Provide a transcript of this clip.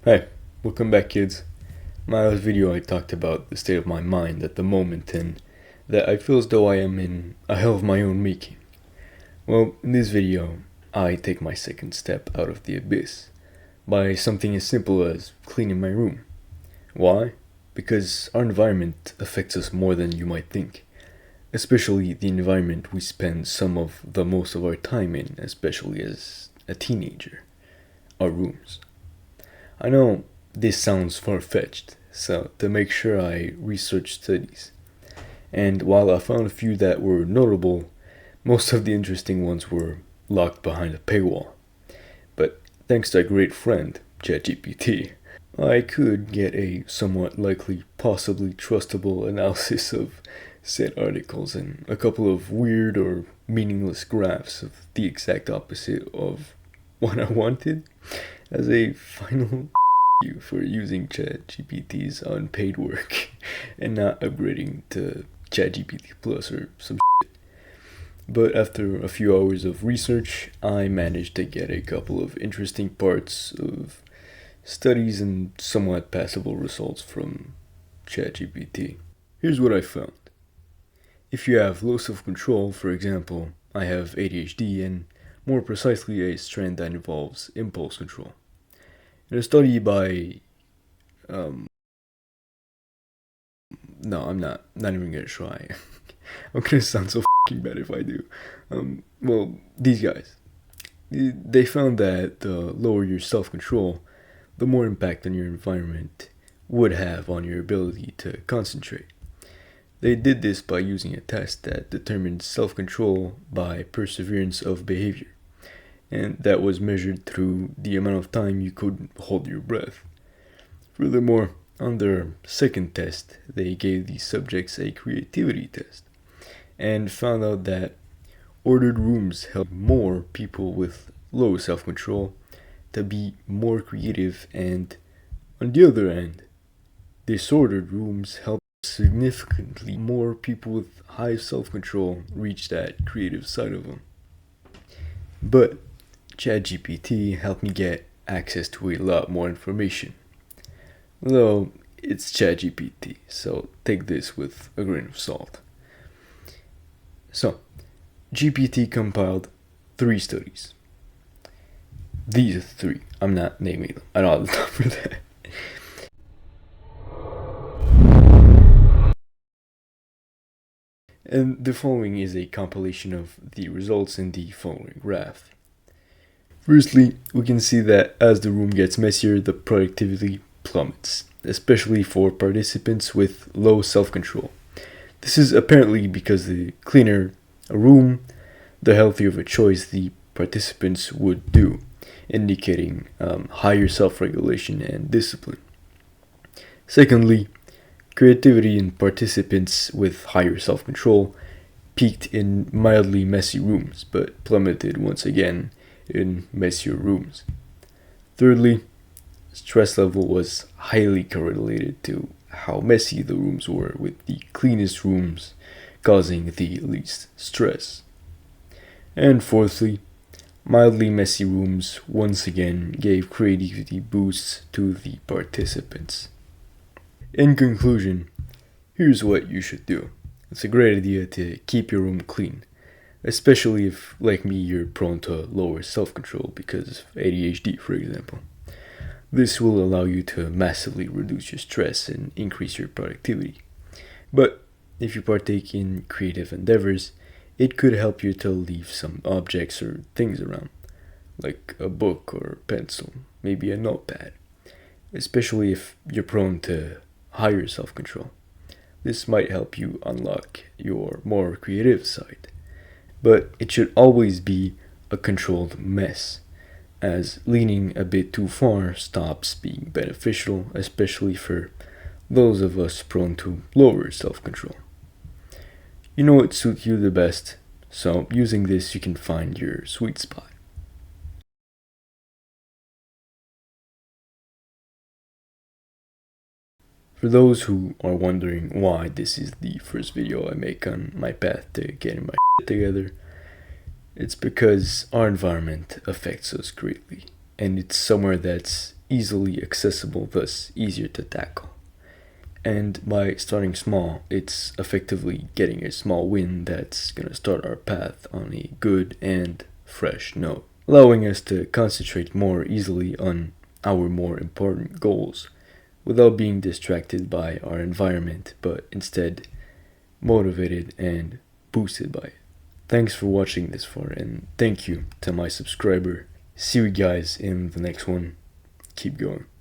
Hey, welcome back, kids. My last video I talked about the state of my mind at the moment and that I feel as though I am in a hell of my own making. Well, in this video, I take my second step out of the abyss by something as simple as cleaning my room. Why? Because our environment affects us more than you might think, especially the environment we spend some of the most of our time in, especially as a teenager, our rooms. I know this sounds far-fetched, so to make sure I researched studies. And while I found a few that were notable, most of the interesting ones were locked behind a paywall. But thanks to a great friend, ChatGPT, I could get a somewhat likely, possibly trustable analysis of said articles and a couple of weird or meaningless graphs of the exact opposite of what I wanted as a final you for using ChatGPT's unpaid work and not upgrading to ChatGPT Plus or some shit. But after a few hours of research, I managed to get a couple of interesting parts of studies and somewhat passable results from ChatGPT. Here's what I found. If you have low self-control, for example, I have ADHD and more precisely a strand that involves impulse control. In a study by, no, I'm not even gonna try. I'm gonna sound so fucking bad if I do. Well, these guys, they found that the lower your self-control, the more impact on your environment would have on your ability to concentrate. They did this by using a test that determined self-control by perseverance of behavior, and that was measured through the amount of time you could hold your breath. Furthermore, on their second test, they gave the subjects a creativity test and found out that ordered rooms help more people with low self-control to be more creative, and on the other end, disordered rooms help significantly more people with high self-control reach that creative side of them. But ChatGPT helped me get access to a lot more information. Though it's ChatGPT, so take this with a grain of salt. So, GPT compiled 3 studies. These are 3. I'm not naming them. I don't have the time for that. And the following is a compilation of the results in the following graph. Firstly, we can see that as the room gets messier, the productivity plummets, especially for participants with low self-control. This is apparently because the cleaner a room, the healthier of a choice the participants would do, indicating higher self-regulation and discipline. Secondly, creativity in participants with higher self-control peaked in mildly messy rooms, but plummeted once again in messier rooms. Thirdly, stress level was highly correlated to how messy the rooms were, with the cleanest rooms causing the least stress. And fourthly, mildly messy rooms once again gave creativity boosts to the participants. In conclusion, here's what you should do. It's a great idea to keep your room clean, especially if, like me, you're prone to lower self-control because of ADHD, for example. This will allow you to massively reduce your stress and increase your productivity. But if you partake in creative endeavors, it could help you to leave some objects or things around, like a book or a pencil, maybe a notepad, especially if you're prone to higher self-control. This might help you unlock your more creative side. But it should always be a controlled mess, as leaning a bit too far stops being beneficial, especially for those of us prone to lower self-control. You know what suits you the best, so using this you can find your sweet spot. For those who are wondering why this is the first video I make on my path to getting my shit together, it's because our environment affects us greatly, and it's somewhere that's easily accessible, thus easier to tackle. And by starting small, it's effectively getting a small win that's gonna start our path on a good and fresh note, allowing us to concentrate more easily on our more important goals without being distracted by our environment, but instead motivated and boosted by it. Thanks for watching this far, and thank you to my subscriber. See you guys in the next one. Keep going.